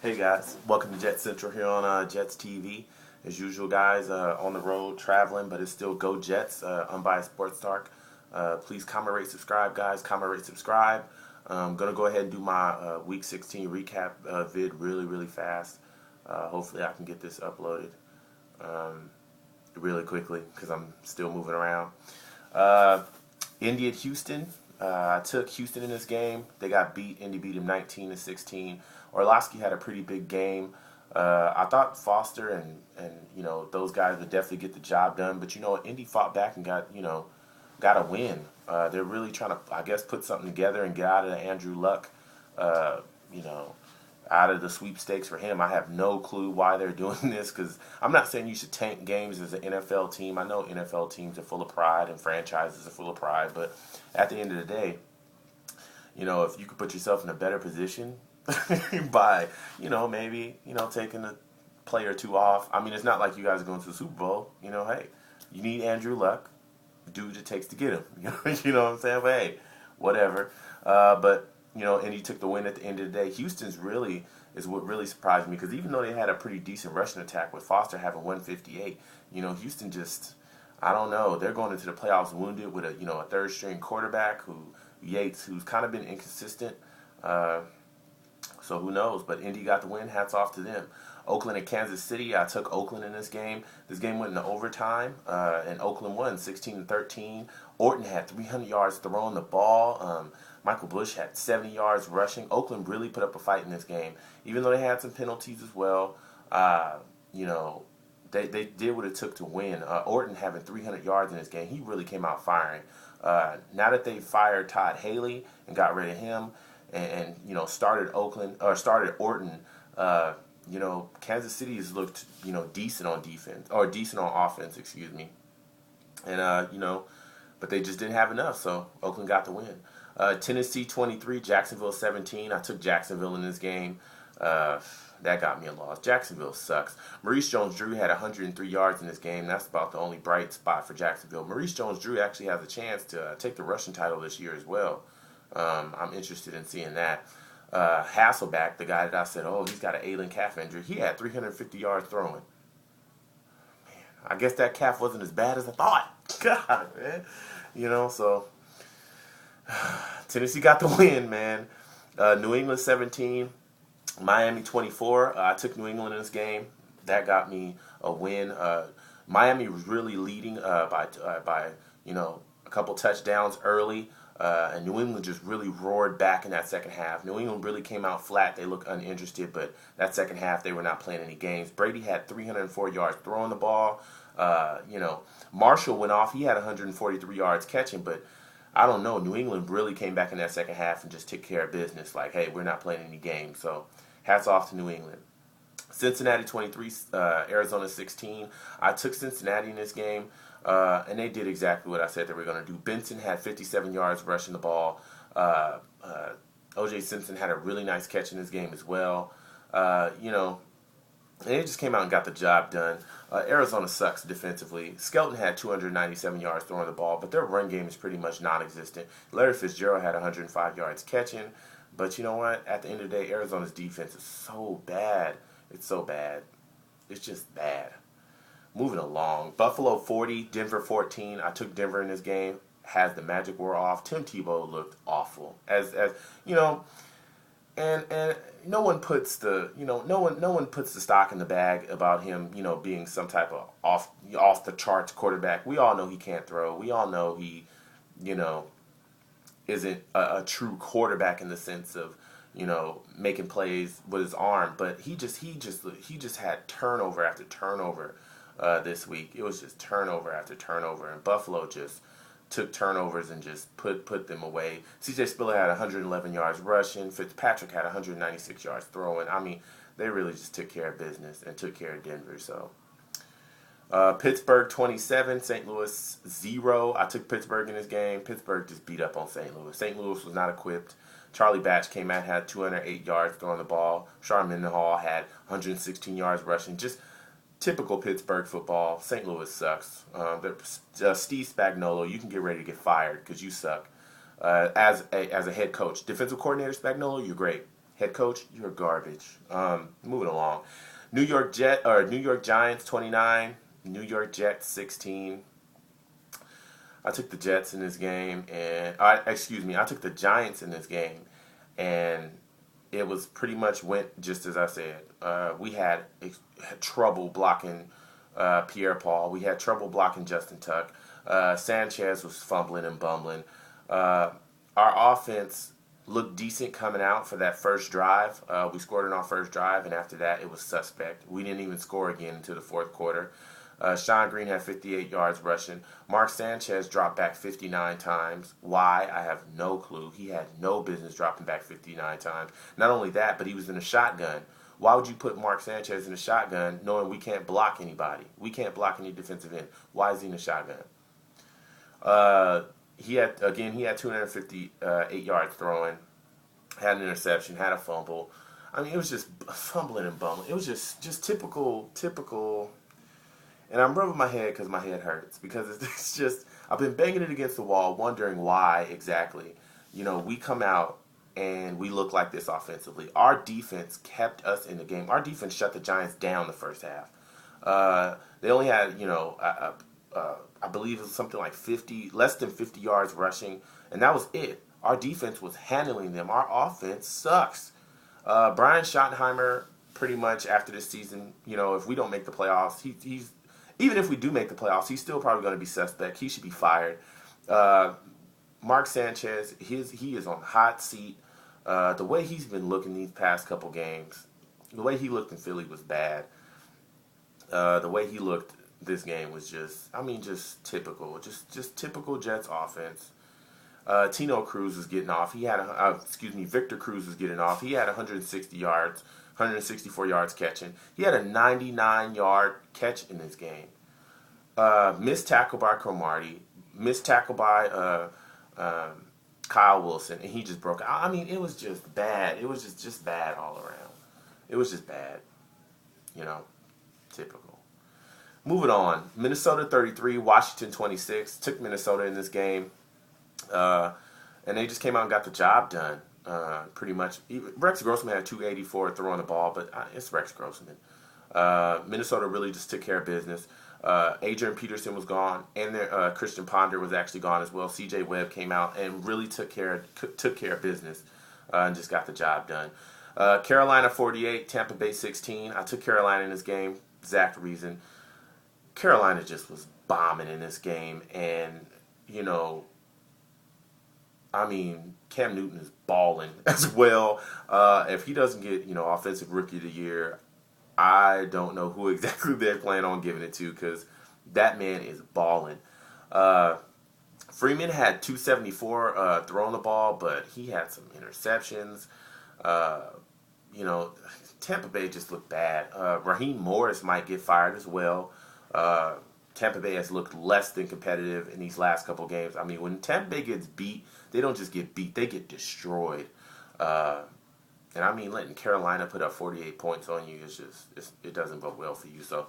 Hey guys, welcome to Jet Central here on Jets TV. As usual, guys, on the road traveling, but it's still Go Jets, Unbiased Sports Talk. Please comment, rate, subscribe, guys. Comment, rate, subscribe. I'm gonna go ahead and do my Week 16 recap vid really fast. Hopefully, I can get this uploaded really quickly because I'm still moving around. Indy at Houston. I took Houston in this game. They got beat. Indy beat him 19-16. Orlovsky had a pretty big game. I thought Foster and those guys would definitely get the job done, but Indy fought back and got a win. They're really trying to, I guess, put something together and get out of the Andrew Luck, out of the sweepstakes for him. I have no clue why they're doing this because I'm not saying you should tank games as an NFL team. I know NFL teams are full of pride and franchises are full of pride, but at the end of the day, if you could put yourself in a better position by, maybe, taking a player or two off. I mean, it's not like you guys are going to the Super Bowl. Hey, you need Andrew Luck. Do what it takes to get him. You know what I'm saying? But hey, whatever. And he took the win at the end of the day. Houston's really is what really surprised me because even though they had a pretty decent rushing attack with Foster having 158, Houston just, I don't know. They're going into the playoffs wounded with a third string quarterback Yates, who's kind of been inconsistent. So who knows? But Indy got the win. Hats off to them. Oakland and Kansas City. I took Oakland in this game. This game went into overtime, and Oakland won 16-13. Orton had 300 yards throwing the ball. Michael Bush had 70 yards rushing. Oakland really put up a fight in this game, even though they had some penalties as well. They did what it took to win. Orton having 300 yards in this game, he really came out firing. Now that they fired Todd Haley and got rid of him, and started Orton. Kansas City has looked decent on defense or decent on offense, excuse me, and but they just didn't have enough, so Oakland got the win. Tennessee 23, Jacksonville 17. I took Jacksonville in this game. That got me a loss. Jacksonville sucks. Maurice Jones-Drew had 103 yards in this game. That's about the only bright spot for Jacksonville. Maurice Jones-Drew actually has a chance to take the rushing title this year as well. I'm interested in seeing that. Hasselback, the guy that I said, he's got an ailing calf injury. He had 350 yards throwing. Man, I guess that calf wasn't as bad as I thought. God, man. So Tennessee got the win, man. New England 17, Miami 24. I took New England in this game. That got me a win. Miami was really leading by a couple touchdowns early. And New England just really roared back in that second half. New England really came out flat. They looked uninterested, but that second half, they were not playing any games. Brady had 304 yards throwing the ball. Marshall went off. He had 143 yards catching, but I don't know. New England really came back in that second half and just took care of business. Like, hey, we're not playing any games. So hats off to New England. Cincinnati 23, Arizona 16. I took Cincinnati in this game. And they did exactly what I said they were going to do. Benson had 57 yards rushing the ball. O.J. Simpson had a really nice catch in this game as well. And they just came out and got the job done. Arizona sucks defensively. Skelton had 297 yards throwing the ball, but their run game is pretty much non-existent. Larry Fitzgerald had 105 yards catching. But you know what? At the end of the day, Arizona's defense is so bad. It's so bad. It's just bad. Moving along, Buffalo 40, Denver 14. I took Denver in this game. Has the magic wore off. Tim Tebow looked awful, as and no one puts the no one puts the stock in the bag about him being some type of off the charts quarterback. We all know he can't throw. We all know he isn't a true quarterback in the sense of making plays with his arm, but he just had turnover after turnover. This week. It was just turnover after turnover, and Buffalo just took turnovers and just put them away. C.J. Spiller had 111 yards rushing. Fitzpatrick had 196 yards throwing. I mean, they really just took care of business and took care of Denver. So, Pittsburgh 27, St. Louis 0. I took Pittsburgh in this game. Pittsburgh just beat up on St. Louis. St. Louis was not equipped. Charlie Batch came out, had 208 yards throwing the ball. Char Mendenhall had 116 yards rushing. Just typical Pittsburgh football. St. Louis sucks. Steve Spagnuolo, you can get ready to get fired because you suck. As a head coach, defensive coordinator Spagnuolo, you're great. Head coach, you're garbage. Moving along. New York Giants 29, New York Jets 16. I took the Jets in this game, and I took the Giants in this game, and it was pretty much went just as I said. We had trouble blocking Pierre Paul. We had trouble blocking Justin Tuck. Sanchez was fumbling and bumbling. Our offense looked decent coming out for that first drive. We scored in our first drive, and after that, it was suspect. We didn't even score again until the fourth quarter. Sean Green had 58 yards rushing. Mark Sanchez dropped back 59 times. Why? I have no clue. He had no business dropping back 59 times. Not only that, but he was in a shotgun. Why would you put Mark Sanchez in a shotgun knowing we can't block anybody? We can't block any defensive end. Why is he in a shotgun? He had 258 yards throwing, had an interception, had a fumble. I mean, it was just fumbling and bumbling. It was just typical. And I'm rubbing my head because my head hurts because it's just I've been banging it against the wall, wondering why exactly. We come out and we look like this offensively. Our defense kept us in the game. Our defense shut the Giants down the first half. They only had I believe it was something like less than 50 yards rushing, and that was it. Our defense was handling them. Our offense sucks. Brian Schottenheimer, pretty much after this season, if we don't make the playoffs, he's even if we do make the playoffs, he's still probably going to be suspect. He should be fired. Mark Sanchez, he is on the hot seat. The way he's been looking these past couple games, the way he looked in Philly was bad. The way he looked this game was just typical. Just typical Jets offense. Tino Cruz was getting off. Victor Cruz was getting off. He had 160 yards. 164 yards catching. He had a 99-yard catch in this game. Missed tackle by Cromartie. Missed tackle by Kyle Wilson. And he just broke out. I mean, it was just bad. It was just bad all around. It was just bad. Typical. Moving on. Minnesota 33, Washington 26. Took Minnesota in this game. And they just came out and got the job done. Pretty much. Rex Grossman had 284 throwing the ball, but it's Rex Grossman. Minnesota really just took care of business. Adrian Peterson was gone, and Christian Ponder was actually gone as well. C.J. Webb came out and really took care of business and just got the job done. Carolina 48, Tampa Bay 16. I took Carolina in this game. Exact reason. Carolina just was bombing in this game, and Cam Newton is balling as well. If he doesn't get, Offensive Rookie of the Year, I don't know who exactly they're planning on giving it to because that man is balling. Freeman had 274 throwing the ball, but he had some interceptions. Tampa Bay just looked bad. Raheem Morris might get fired as well. Tampa Bay has looked less than competitive in these last couple games. I mean, when Tampa Bay gets beat, they don't just get beat, they get destroyed. Letting Carolina put up 48 points on you it doesn't bode well for you. So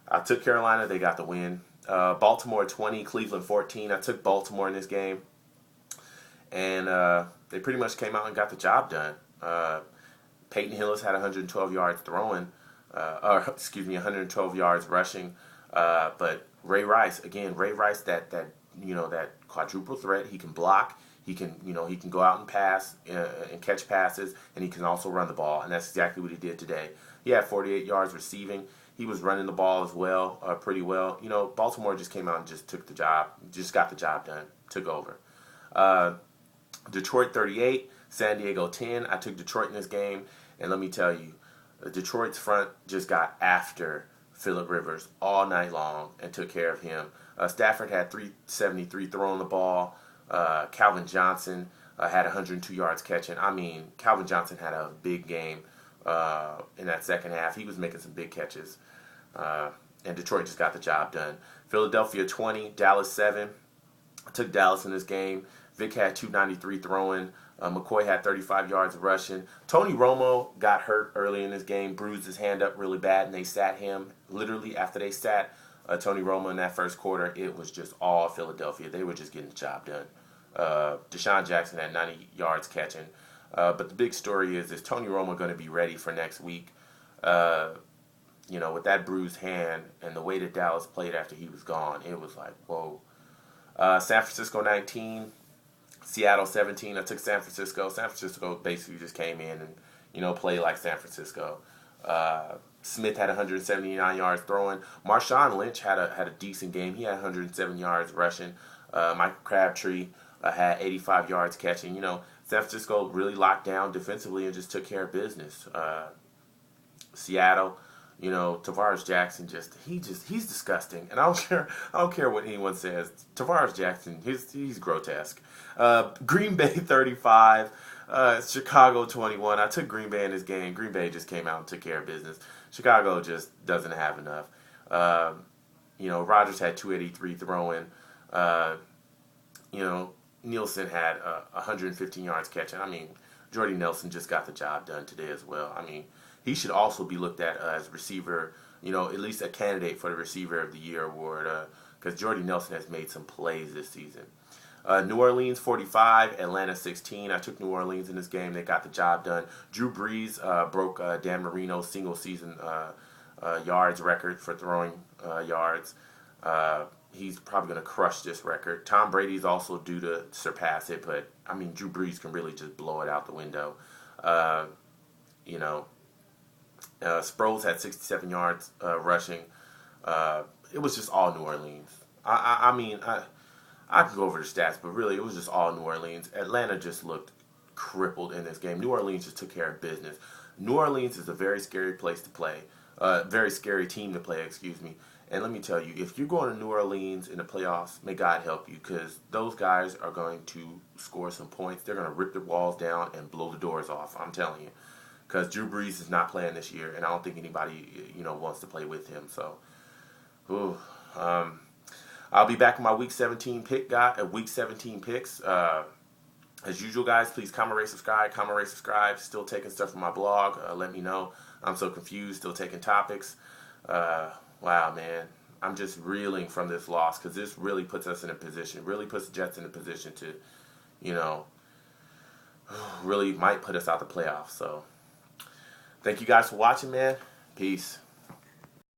I took Carolina, they got the win. Baltimore 20, Cleveland 14. I took Baltimore in this game. And they pretty much came out and got the job done. Peyton Hillis had 112 yards throwing, 112 yards rushing. But Ray Rice, that quadruple threat. He can block. He can go out and pass and catch passes, and he can also run the ball. And that's exactly what he did today. He had 48 yards receiving. He was running the ball as well, pretty well. Baltimore just came out and just took the job, just got the job done, took over. Detroit 38, San Diego 10. I took Detroit in this game, and let me tell you, Detroit's front just got after Phillip Rivers all night long and took care of him. Stafford had 373 throwing the ball. Calvin Johnson had 102 yards catching. Calvin Johnson had a big game in that second half. He was making some big catches. And Detroit just got the job done. Philadelphia 20, Dallas 7. I took Dallas in this game. Vic had 293 throwing. McCoy had 35 yards rushing. Tony Romo got hurt early in this game, bruised his hand up really bad, and they sat him. Literally, after they sat Tony Romo in that first quarter, it was just all Philadelphia. They were just getting the job done. Deshaun Jackson had 90 yards catching. But the big story is Tony Romo going to be ready for next week? Uh, with that bruised hand and the way that Dallas played after he was gone, it was like, whoa. San Francisco 19, Seattle 17. I took San Francisco. San Francisco basically just came in and, played like San Francisco. Smith had 179 yards throwing. Marshawn Lynch had a decent game. He had 107 yards rushing. Michael Crabtree had 85 yards catching. San Francisco really locked down defensively and just took care of business. Seattle, Tavares Jackson he's disgusting, and I don't care what anyone says. Tavares Jackson, he's grotesque. Green Bay 35, Chicago 21. I took Green Bay in this game. Green Bay just came out and took care of business. Chicago just doesn't have enough. Rodgers had 283 throwing. Nielsen had 115 yards catching. I mean, Jordy Nelson just got the job done today as well. I mean, he should also be looked at as receiver, at least a candidate for the Receiver of the Year award, because Jordy Nelson has made some plays this season. New Orleans 45, Atlanta 16. I took New Orleans in this game. They got the job done. Drew Brees broke Dan Marino's single season yards record for throwing yards. He's probably going to crush this record. Tom Brady's also due to surpass it, but, I mean, Drew Brees can really just blow it out the window. Sproles had 67 yards rushing. It was just all New Orleans. I can go over the stats, but really it was just all New Orleans. Atlanta just looked crippled in this game. New Orleans just took care of business. New Orleans is a very scary place to play. Very scary team to play, excuse me. And let me tell you, if you're going to New Orleans in the playoffs, may God help you, because those guys are going to score some points. They're going to rip the walls down and blow the doors off, I'm telling you. Because Drew Brees is not playing this year, and I don't think anybody, wants to play with him. So, I'll be back with my Week 17 picks. As usual, guys, please comment, rate, subscribe. Still taking stuff from my blog. Let me know. I'm so confused. Still taking topics. Wow, man. I'm just reeling from this loss, because this really puts us in a position, really puts the Jets in a position to, really might put us out the playoffs. So, thank you guys for watching, man. Peace.